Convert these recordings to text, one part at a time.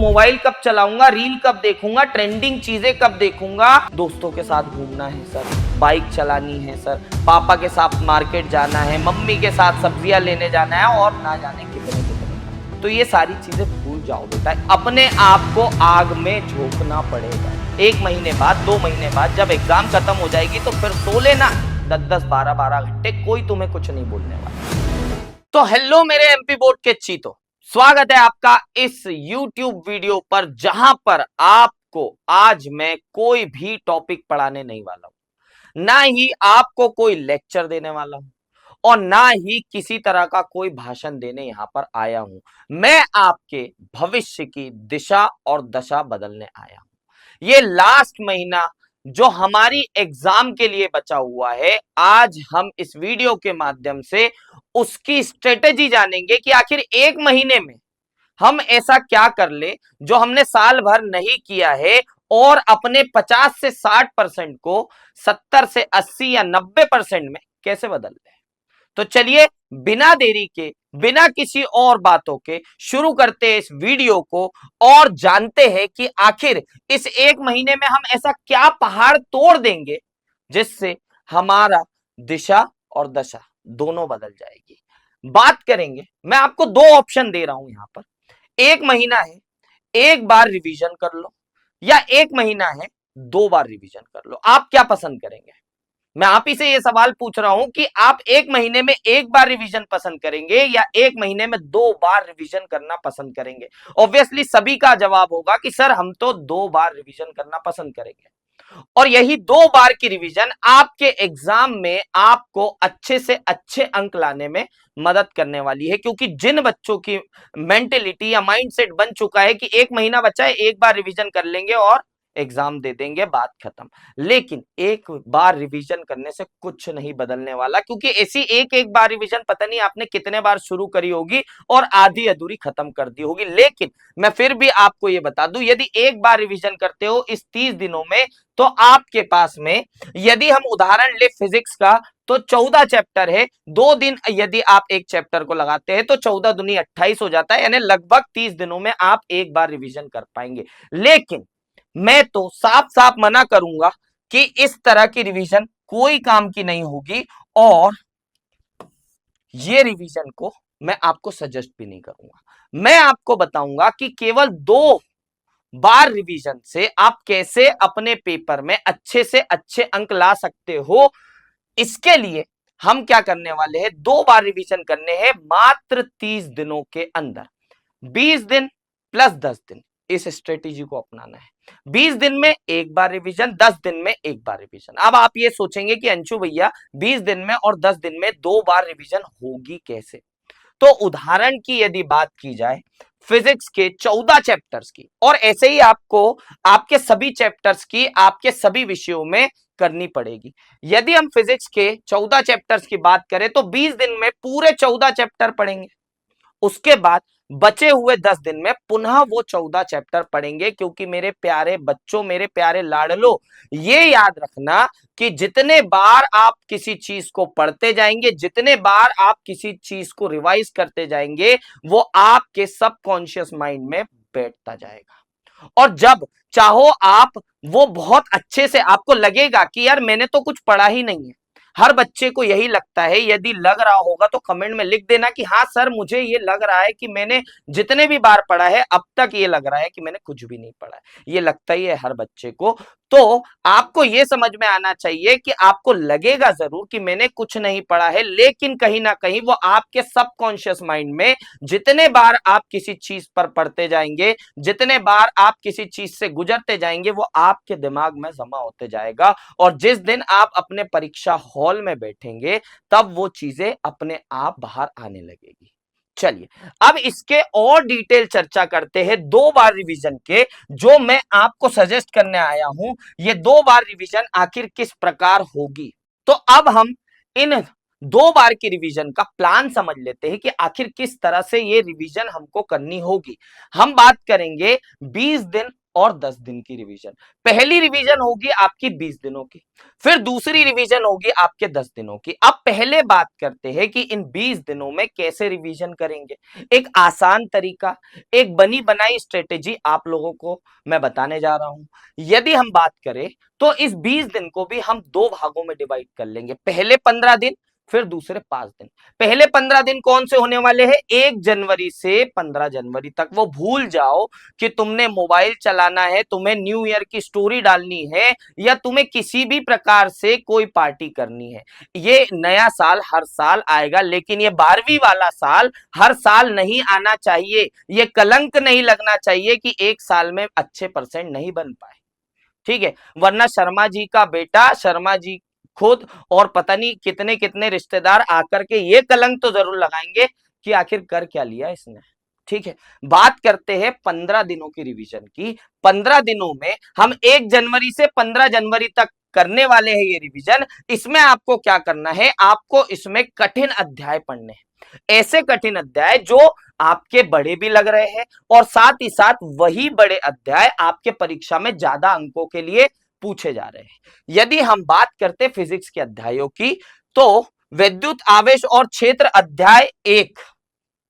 Mobile कब चलाऊंगा, reel कब देखूंगा, ट्रेंडिंग चीजें कब देखूंगा, दोस्तों के साथ घूमना है सर, बाइक चलानी है सर, पापा के साथ मार्केट जाना है, मम्मी के साथ सब्जियां लेने जाना है और ना जाने कितने कितने। तो ये सारी चीजें भूल जाओ बेटा, अपने आप को आग में झोंकना पड़ेगा। 1 महीने बाद, 2 महीने बाद जब एग्जाम खत्म हो जाएगी तो फिर सो लेना 10-10, 12-12 घंटे, कोई तुम्हें कुछ नहीं बोलने वाला। तो हेलो मेरे एमपी बोर्ड के चीतो, स्वागत है आपका इस YouTube वीडियो पर, जहां पर आपको आज मैं कोई भी टॉपिक पढ़ाने नहीं वाला हूं, ना ही आपको कोई लेक्चर देने वाला हूं और ना ही किसी तरह का कोई भाषण देने यहां पर आया हूं। मैं आपके भविष्य की दिशा और दशा बदलने आया हूं। ये लास्ट महीना जो हमारी एग्जाम के लिए बचा हुआ है, आज हम इस वीडियो के माध्यम से उसकी स्ट्रेटेजी जानेंगे कि आखिर 1 महीने में हम ऐसा क्या कर ले जो हमने साल भर नहीं किया है और अपने 50 से 60% को 70 से 80 या 90% में कैसे बदल ले। तो चलिए बिना देरी के, बिना किसी और बातों के शुरू करते हैं इस वीडियो को और जानते हैं कि आखिर इस 1 महीने में हम ऐसा क्या पहाड़ तोड़ देंगे जिससे हमारा दिशा और दशा दोनों बदल जाएगी। बात करेंगे, मैं आपको 2 ऑप्शन दे रहा हूं यहां पर। 1 महीना है, 1 बार रिवीजन कर लो, या 1 महीना है 2 बार रिवीजन कर लो। आप क्या पसंद करेंगे? मैं आप ही से ये सवाल पूछ रहा हूं कि आप 1 महीने में 1 बार रिवीजन पसंद करेंगे या 1 महीने में 2 बार रिवीजन करना पसंद करेंगे। ऑब्वियसली सभी का जवाब होगा कि सर हम तो 2 बार रिवीजन करना पसंद करेंगे। और यही 2 बार की रिवीजन आपके एग्जाम में आपको अच्छे से अच्छे अंक लाने में मदद करने वाली है, क्योंकि जिन बच्चों की मेंटेलिटी या माइंडसेट बन चुका है कि 1 महीना बचा है, 1 बार रिवीजन कर लेंगे और एग्जाम दे देंगे, बात खत्म। लेकिन 1 बार रिवीजन करने से कुछ नहीं बदलने वाला, क्योंकि ऐसी एक बार रिवीजन पता नहीं आपने कितने बार शुरू करी होगी और आधी अधूरी खत्म कर दी होगी। लेकिन मैं फिर भी आपको यह बता दूं, यदि 1 बार रिवीजन करते हो इस 30 दिनों में, तो आपके पास में, यदि हम उदाहरण ले फिजिक्स का, तो 14 चैप्टर है। 2 दिन यदि आप एक चैप्टर को लगाते हैं तो 14 दूनी 28 हो जाता है, यानी लगभग 30 दिनों में आप 1 बार रिवीजन कर पाएंगे। लेकिन मैं तो साफ साफ मना करूंगा कि इस तरह की रिवीजन कोई काम की नहीं होगी और ये रिवीजन को मैं आपको सजेस्ट भी नहीं करूंगा। मैं आपको बताऊंगा कि केवल 2 बार रिवीजन से आप कैसे अपने पेपर में अच्छे से अच्छे अंक ला सकते हो। इसके लिए हम क्या करने वाले हैं, 2 बार रिवीजन करने हैं मात्र 30 दिनों के अंदर। 20 दिन प्लस 10 दिन, इस स्ट्रेटेजी को अपनाना है। 20 दिन में 1 बार रिवीजन, 10 दिन में 1 बार रिवीजन। अब आप ये सोचेंगे कि अंशु भैया 20 दिन में और 10 दिन में 2 बार रिवीजन होगी कैसे? तो उदाहरण की यदि बात की जाए फिजिक्स के 14 चैप्टर्स की, और ऐसे ही आपको आपके सभी चैप्टर्स की आपके सभी विषयों में करनी पड़ेगी। यदि हम फिजिक्स के 14 चैप्टर्स की बात करें तो 20 दिन में पूरे 14 चैप्टर पढ़ेंगे। उसके बाद बचे हुए 10 दिन में पुनः वो 14 चैप्टर पढ़ेंगे, क्योंकि मेरे प्यारे बच्चों, मेरे प्यारे लाडलो, ये याद रखना कि जितने बार आप किसी चीज को पढ़ते जाएंगे, जितने बार आप किसी चीज को रिवाइज करते जाएंगे, वो आपके सबकॉन्शियस माइंड में बैठता जाएगा। और जब चाहो आप वो बहुत अच्छे से, आपको लगेगा कि यार मैंने तो कुछ पढ़ा ही नहीं है। हर बच्चे को यही लगता है। यदि लग रहा होगा तो कमेंट में लिख देना कि हाँ सर मुझे ये लग रहा है कि मैंने जितने भी बार पढ़ा है अब तक ये लग रहा है कि मैंने कुछ भी नहीं पढ़ा है। ये लगता ही है हर बच्चे को। तो आपको ये समझ में आना चाहिए कि आपको लगेगा जरूर कि मैंने कुछ नहीं पढ़ा है, लेकिन कहीं ना कहीं वो आपके सबकॉन्शियस माइंड में जितने बार आप किसी चीज पर पढ़ते जाएंगे, जितने बार आप किसी चीज से गुजरते जाएंगे, वो आपके दिमाग में जमा होते जाएगा। और जिस दिन आप अपने परीक्षा हॉल में बैठेंगे तब वो चीजें अपने आप बाहर आने लगेगी। चलिए अब इसके और डिटेल चर्चा करते हैं 2 बार रिवीजन के, जो मैं आपको सजेस्ट करने आया हूं। ये 2 बार रिवीजन आखिर किस प्रकार होगी। तो अब हम इन 2 बार की रिवीजन का प्लान समझ लेते हैं कि आखिर किस तरह से ये रिवीजन हमको करनी होगी। हम बात करेंगे 20 दिन और 10 दिन की रिवीजन। पहली रिवीजन होगी आपकी 20 दिनों की, फिर दूसरी रिवीजन होगी आपके 10 दिनों की। अब पहले बात करते हैं कि इन 20 दिनों में कैसे रिवीजन करेंगे। एक आसान तरीका, एक बनी बनाई स्ट्रेटेजी आप लोगों को मैं बताने जा रहा हूं। यदि हम बात करें तो इस 20 दिन को भी हम दो भागों में डिवाइड कर लेंगे, पहले 15 दिन फिर दूसरे 5 दिन। पहले 15 दिन कौन से होने वाले हैं? 1 जनवरी से 15 जनवरी तक। वो भूल जाओ कि तुमने मोबाइल चलाना है, तुम्हें न्यू ईयर की स्टोरी डालनी है, या तुम्हें किसी भी प्रकार से कोई पार्टी करनी है। ये नया साल हर साल आएगा, लेकिन ये 12वीं वाला साल हर साल नहीं आना चाहिए। ये कलंक नहीं लगना चाहिए कि एक साल में अच्छे परसेंट नहीं बन पाए, ठीक है? वरना शर्मा जी का बेटा, शर्मा जी खुद और पता नहीं कितने कितने रिश्तेदार आकर के ये कलंक तो जरूर लगाएंगे कि आखिर कर क्या लिया इसने, ठीक है? बात करते हैं 15 दिनों की रिवीजन की। 15 दिनों में हम 1 जनवरी से 15 जनवरी तक करने वाले हैं ये रिवीजन। इसमें आपको क्या करना है? आपको इसमें कठिन अध्याय पढ़ने हैं, ऐसे कठिन अध्याय जो आपके बड़े भी लग रहे हैं और साथ ही साथ वही बड़े अध्याय आपके परीक्षा में ज्यादा अंकों के लिए पूछे जा रहे हैं। यदि हम बात करते फिजिक्स के अध्यायों की, तो विद्युत आवेश और क्षेत्र अध्याय 1,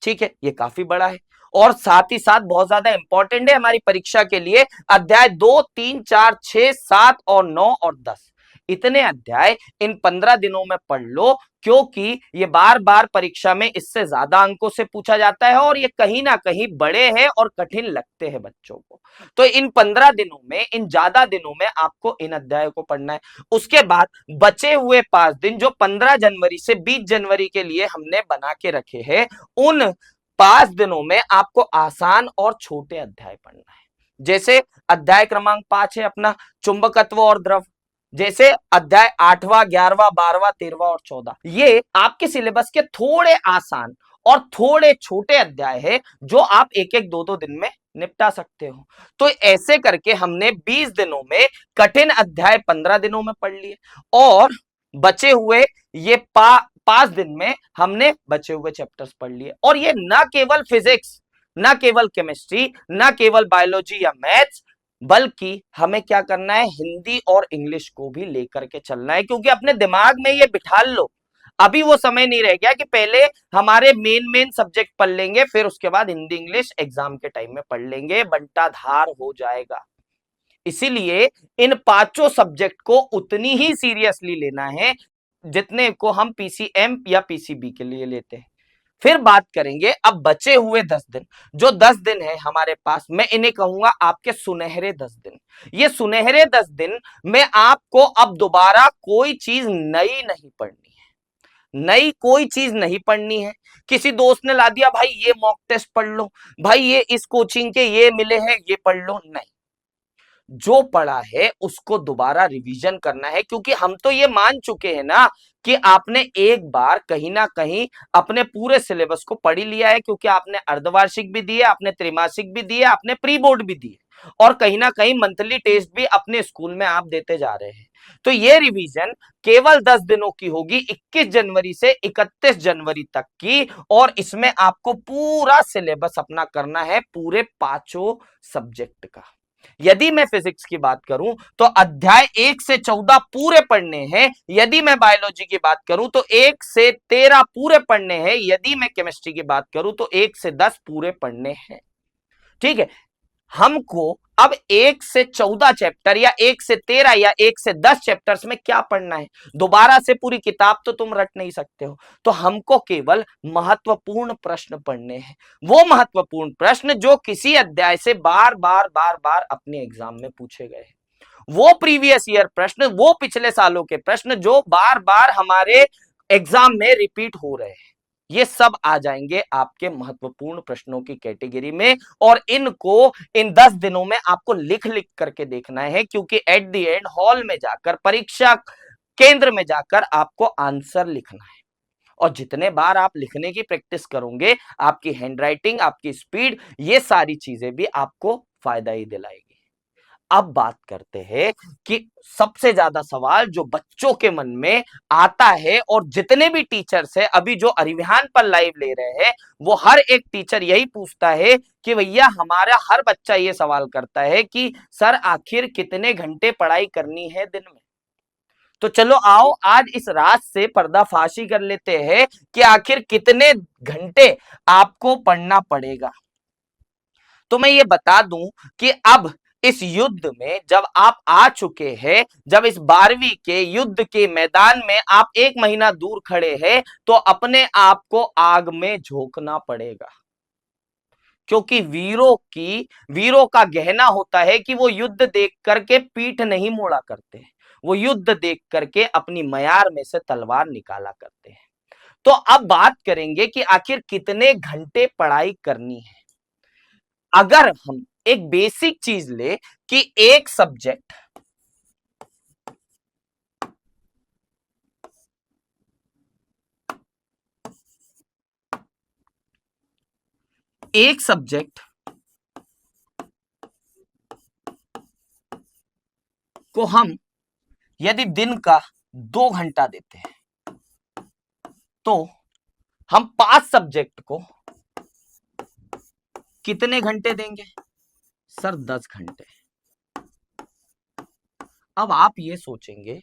ठीक है, ये काफी बड़ा है और साथ ही साथ बहुत ज्यादा इंपॉर्टेंट है हमारी परीक्षा के लिए। अध्याय 2, 3, 4, 6, 7 और 9 और 10, इतने अध्याय इन 15 दिनों में पढ़ लो, क्योंकि ये बार बार परीक्षा में इससे ज्यादा अंकों से पूछा जाता है और ये कहीं ना कहीं बड़े हैं और कठिन लगते हैं बच्चों को। तो इन 15 दिनों में, इन ज्यादा दिनों में आपको इन अध्यायों को पढ़ना है। उसके बाद बचे हुए 5 दिन जो 15 जनवरी से 20 जनवरी के लिए हमने बना के रखे हैं, उन 5 दिनों में आपको आसान और छोटे अध्याय पढ़ना है। जैसे अध्याय क्रमांक 5 है अपना चुंबकत्व और द्रव, जैसे अध्याय 8वां, 11वां, 12वां, 13वां और 14, ये आपके सिलेबस के थोड़े आसान और थोड़े छोटे अध्याय है जो आप एक एक दो दो दिन में निपटा सकते हो। तो ऐसे करके हमने 20 दिनों में कठिन अध्याय 15 दिनों में पढ़ लिए और बचे हुए ये 5 दिन में हमने बचे हुए चैप्टर्स पढ़ लिए। और ये ना केवल फिजिक्स, ना केवल केमिस्ट्री, ना केवल बायोलॉजी या मैथ्स, बल्कि हमें क्या करना है? हिंदी और इंग्लिश को भी लेकर के चलना है, क्योंकि अपने दिमाग में ये बिठा लो। अभी वो समय नहीं रह गया कि पहले हमारे मेन सब्जेक्ट पढ़ लेंगे, फिर उसके बाद हिंदी इंग्लिश एग्जाम के टाइम में पढ़ लेंगे, बंटाधार हो जाएगा। इसीलिए इन पांचों सब्जेक्ट को उतनी ही सीरियसली लेना है जितने को हम पीसीएम या पीसीबी के लिए लेते हैं। फिर बात करेंगे अब बचे हुए 10 दिन, जो 10 दिन है हमारे पास, मैं इन्हें कहूंगा आपके सुनहरे 10 दिन। ये सुनहरे 10 दिन में आपको अब दोबारा कोई चीज नई नहीं पढ़नी है, नई कोई चीज नहीं पढ़नी है। किसी दोस्त ने ला दिया भाई ये मॉक टेस्ट पढ़ लो, भाई ये इस कोचिंग के ये मिले हैं ये पढ़ लो, नहीं। जो पढ़ा है उसको दोबारा रिवीजन करना है, क्योंकि हम तो ये मान चुके हैं ना कि आपने एक बार कहीं ना कहीं अपने पूरे सिलेबस को पढ़ ही लिया है, क्योंकि आपने अर्धवार्षिक भी दिए, आपने त्रैमासिक भी दिए, आपने प्री बोर्ड भी दिए और कहीं ना कहीं मंथली टेस्ट भी अपने स्कूल में आप देते जा रहे हैं। तो ये रिवीजन केवल 10 दिनों की होगी, 21 जनवरी से 31 जनवरी तक की, और इसमें आपको पूरा सिलेबस अपना करना है, पूरे पांचों सब्जेक्ट का। यदि मैं फिजिक्स की बात करूं तो अध्याय 1 से 14 पूरे पढ़ने हैं। यदि मैं बायोलॉजी की बात करूं तो 1 से 13 पूरे पढ़ने हैं। यदि मैं केमिस्ट्री की बात करूं तो 1 से 10 पूरे पढ़ने हैं, ठीक है? हमको अब 1 से 14 चैप्टर या 1 से 13 या 1 से 10 चैप्टर्स में क्या पढ़ना है? दोबारा से पूरी किताब तो तुम रट नहीं सकते हो, तो हमको केवल महत्वपूर्ण प्रश्न पढ़ने हैं। वो महत्वपूर्ण प्रश्न जो किसी अध्याय से बार बार बार बार अपने एग्जाम में पूछे गए, वो प्रीवियस ईयर प्रश्न, वो पिछले सालों के प्रश्न जो बार बार हमारे एग्जाम में रिपीट हो रहे हैं, ये सब आ जाएंगे आपके महत्वपूर्ण प्रश्नों की कैटेगरी में। और इनको इन 10 दिनों में आपको लिख लिख करके देखना है, क्योंकि एट द एंड हॉल में जाकर, परीक्षा केंद्र में जाकर आपको आंसर लिखना है। और जितने बार आप लिखने की प्रैक्टिस करोगे, आपकी हैंडराइटिंग, आपकी स्पीड, ये सारी चीजें भी आपको फायदा ही दिलाएगी। अब बात करते हैं कि सबसे ज्यादा सवाल जो बच्चों के मन में आता है, और जितने भी टीचर्स है अभी जो अरिविहान पर लाइव ले रहे हैं, वो हर एक टीचर यही पूछता है कि भैया, हमारा हर बच्चा ये सवाल करता है कि सर आखिर कितने घंटे पढ़ाई करनी है दिन में। तो चलो आओ आज इस राज से पर्दाफाशी कर लेते हैं कि आखिर कितने घंटे आपको पढ़ना पड़ेगा। तो मैं ये बता दूं कि अब इस युद्ध में जब आप आ चुके हैं, जब इस 12वीं के युद्ध के मैदान में आप 1 महीना दूर खड़े हैं, तो अपने आप को आग में झोंकना पड़ेगा। क्योंकि वीरों का गहना होता है कि वो युद्ध देख करके पीठ नहीं मोड़ा करते, वो युद्ध देख करके अपनी मयार में से तलवार निकाला करते हैं। तो अब बात करेंगे कि आखिर कितने घंटे पढ़ाई करनी है। अगर हम एक बेसिक चीज ले कि एक सब्जेक्ट को हम यदि दिन का 2 घंटा देते हैं, तो हम 5 सब्जेक्ट को कितने घंटे देंगे? सर 10 घंटे। अब आप ये सोचेंगे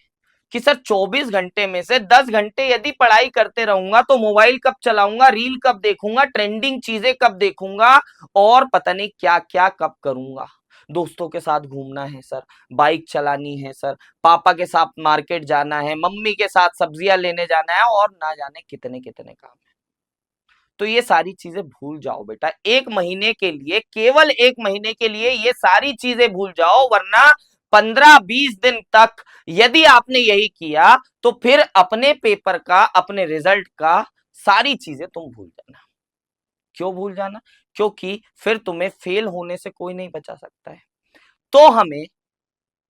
कि सर 24 घंटे में से 10 घंटे यदि पढ़ाई करते रहूंगा तो मोबाइल कब चलाऊंगा, रील कब देखूंगा, ट्रेंडिंग चीजें कब देखूंगा, और पता नहीं क्या क्या कब करूंगा। दोस्तों के साथ घूमना है सर, बाइक चलानी है सर, पापा के साथ मार्केट जाना है, मम्मी के साथ सब्जियां लेने जाना है, और ना जाने कितने कितने काम है। तो ये सारी चीजें भूल जाओ बेटा, 1 महीने के लिए, केवल 1 महीने के लिए ये सारी चीजें भूल जाओ, वरना 15-20 दिन तक यदि आपने यही किया तो फिर अपने पेपर का, अपने रिजल्ट का सारी चीजें तुम भूल जाना। क्यों भूल जाना? क्योंकि फिर तुम्हें फेल होने से कोई नहीं बचा सकता है। तो हमें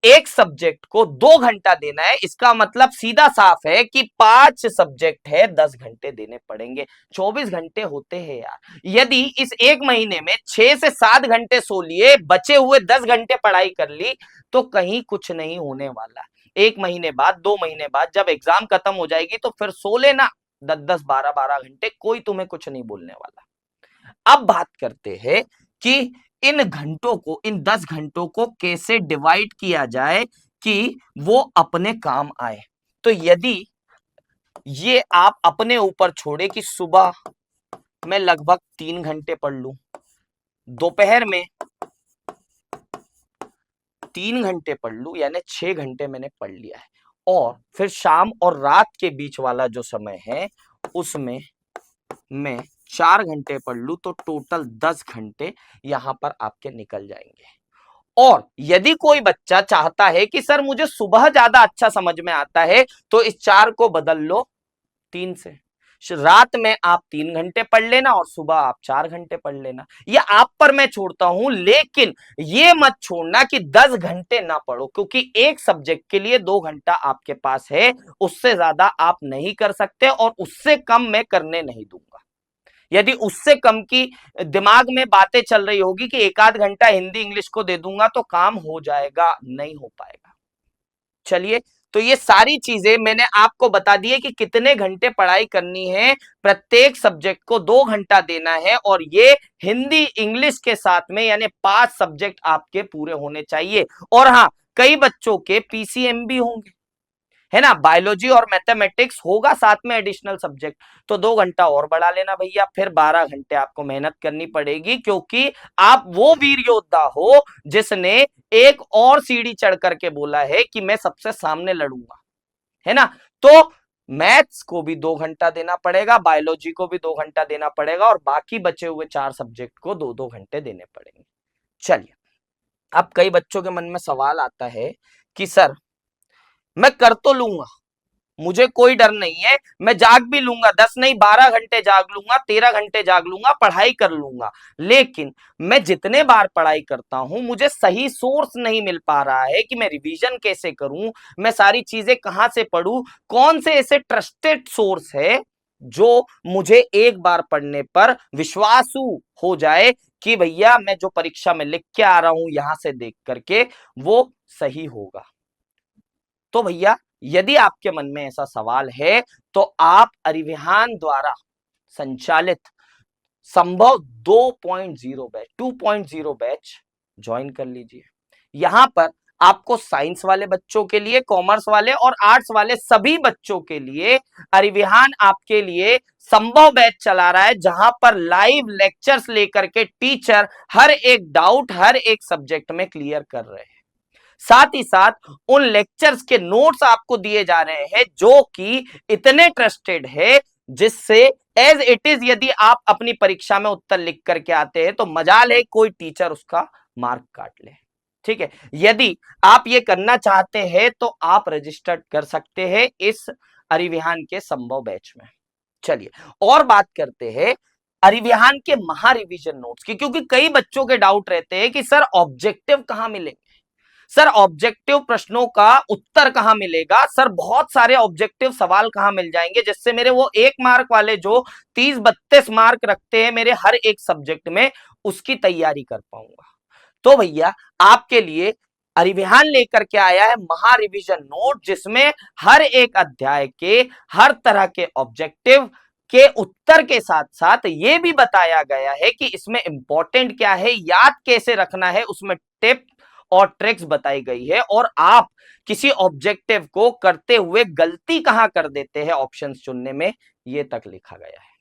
एक सब्जेक्ट को 2 घंटा देना है, इसका मतलब सीधा साफ है कि 5 सब्जेक्ट है, 10 घंटे देने पड़ेंगे। 24 घंटे होते हैं यार। यदि इस 1 महीने में 6 से 7 घंटे सो लिए, बचे हुए 10 घंटे पढ़ाई कर ली, तो कहीं कुछ नहीं होने वाला। 1 महीने बाद, 2 महीने बाद जब एग्जाम खत्म हो जाएगी तो फिर सो लेना 10-10, 12-12 घंटे, कोई तुम्हें कुछ नहीं बोलने वाला। अब बात करते हैं कि इन घंटों को, इन 10 घंटों को कैसे डिवाइड किया जाए कि वो अपने काम आए। तो यदि ये आप अपने ऊपर छोड़े कि सुबह मैं लगभग 3 घंटे पढ़ लूं, दोपहर में 3 घंटे पढ़ लूं, यानी 6 घंटे मैंने पढ़ लिया है, और फिर शाम और रात के बीच वाला जो समय है उसमें मैं 4 घंटे पढ़ लूं, तो टोटल 10 घंटे यहां पर आपके निकल जाएंगे। और यदि कोई बच्चा चाहता है कि सर मुझे सुबह ज्यादा अच्छा समझ में आता है, तो इस 4 को बदल लो 3 से। रात में आप 3 घंटे पढ़ लेना और सुबह आप 4 घंटे पढ़ लेना। ये आप पर मैं छोड़ता हूं, लेकिन ये मत छोड़ना कि 10 घंटे ना पढ़ो, क्योंकि एक सब्जेक्ट के लिए 2 घंटा आपके पास है, उससे ज्यादा आप नहीं कर सकते, और उससे कम मैं करने नहीं दूंगा। यदि उससे कम की दिमाग में बातें चल रही होगी कि 1-8 घंटा हिंदी इंग्लिश को दे दूंगा तो काम हो जाएगा, नहीं हो पाएगा। चलिए, तो ये सारी चीजें मैंने आपको बता दी है कि कितने घंटे पढ़ाई करनी है, प्रत्येक सब्जेक्ट को 2 घंटा देना है, और ये हिंदी इंग्लिश के साथ में, यानी 5 सब्जेक्ट आपके पूरे होने चाहिए। और हाँ, कई बच्चों के पीसीएम भी होंगे, है ना, बायोलॉजी और मैथमेटिक्स होगा साथ में एडिशनल सब्जेक्ट, तो 2 घंटा और बढ़ा लेना भैया, फिर 12 घंटे आपको मेहनत करनी पड़ेगी, क्योंकि आप वो वीर योद्धा हो जिसने एक और सीढ़ी चढ़ करके बोला है कि मैं सबसे सामने लड़ूंगा, है ना। तो मैथ्स को भी 2 घंटा देना पड़ेगा, बायोलॉजी को भी 2 घंटा देना पड़ेगा, और बाकी बचे हुए 4 सब्जेक्ट को 2-2 घंटे देने पड़ेंगे। चलिए, अब कई बच्चों के मन में सवाल आता है कि सर मैं कर तो लूंगा, मुझे कोई डर नहीं है, मैं जाग भी लूंगा, 10 नहीं 12 घंटे जाग लूंगा, 13 घंटे जाग लूंगा, पढ़ाई कर लूंगा, लेकिन मैं जितने बार पढ़ाई करता हूं मुझे सही सोर्स नहीं मिल पा रहा है कि मैं रिवीजन कैसे करूं, मैं सारी चीजें कहां से पढूं, कौन से ऐसे ट्रस्टेड सोर्स है जो मुझे एक बार पढ़ने पर विश्वासु हो जाए कि भैया मैं जो परीक्षा में लिख के आ रहा हूं यहां से देख करके वो सही होगा। तो भैया यदि आपके मन में ऐसा सवाल है तो आप अरिविहान द्वारा संचालित संभव 2.0 बैच 2.0 बैच ज्वाइन कर लीजिए। यहां पर आपको साइंस वाले बच्चों के लिए, कॉमर्स वाले और आर्ट्स वाले सभी बच्चों के लिए अरिविहान आपके लिए संभव बैच चला रहा है, जहां पर लाइव लेक्चर्स लेकर के टीचर हर एक डाउट हर एक सब्जेक्ट में क्लियर कर रहे हैं। साथ ही साथ उन लेक्चर्स के नोट्स आपको दिए जा रहे हैं जो कि इतने ट्रस्टेड है, जिससे एज इट इज यदि आप अपनी परीक्षा में उत्तर लिख करके आते हैं तो मजाल है कोई टीचर उसका मार्क काट ले। ठीक है, यदि आप ये करना चाहते हैं तो आप रजिस्टर्ड कर सकते हैं इस अरिविहान के संभव बैच में। चलिए और बात करते हैं अरिविहान के महा रिवीजन नोट्स की, क्योंकि कई बच्चों के डाउट रहते हैं कि सर ऑब्जेक्टिव कहां मिलेंगे, सर ऑब्जेक्टिव प्रश्नों का उत्तर कहां मिलेगा, सर बहुत सारे ऑब्जेक्टिव सवाल कहां मिल जाएंगे जिससे मेरे वो 1 मार्क वाले जो 30-32 मार्क रखते हैं मेरे हर एक सब्जेक्ट में उसकी तैयारी कर पाऊंगा। तो भैया आपके लिए अरिविहान लेकर के आया है महा रिवीजन नोट, जिसमें हर एक अध्याय के हर तरह के ऑब्जेक्टिव के उत्तर के साथ साथ यह भी बताया गया है कि इसमें इंपॉर्टेंट क्या है, याद कैसे रखना है, उसमें टिप और ट्रिक्स बताई गई है, और आप किसी ऑब्जेक्टिव को करते हुए गलती कहां कर देते हैं ऑप्शंस चुनने में, यह तक लिखा गया है।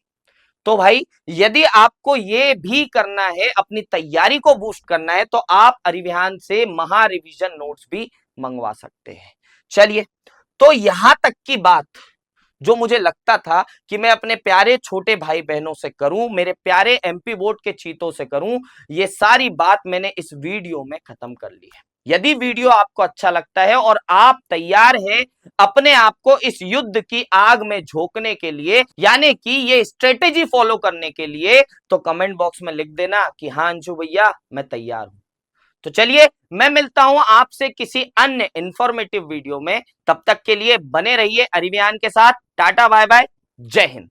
तो भाई यदि आपको ये भी करना है, अपनी तैयारी को बूस्ट करना है, तो आप अरिविहान से महा रिवीजन नोट्स भी मंगवा सकते हैं। चलिए, तो यहां तक की बात जो मुझे लगता था कि मैं अपने प्यारे छोटे भाई बहनों से करूं, मेरे प्यारे एमपी बोर्ड के चीतों से करूं, ये सारी बात मैंने इस वीडियो में खत्म कर ली है। यदि वीडियो आपको अच्छा लगता है और आप तैयार हैं अपने आप को इस युद्ध की आग में झोंकने के लिए, यानी कि ये स्ट्रेटेजी फॉलो करने के लिए, तो कमेंट बॉक्स में लिख देना कि हाँ अंशु भैया मैं तैयार हूं। तो चलिए मैं मिलता हूं आपसे किसी अन्य इंफॉर्मेटिव वीडियो में, तब तक के लिए बने रहिए अरिविहान के साथ। टाटा बाय बाय, जय हिंद।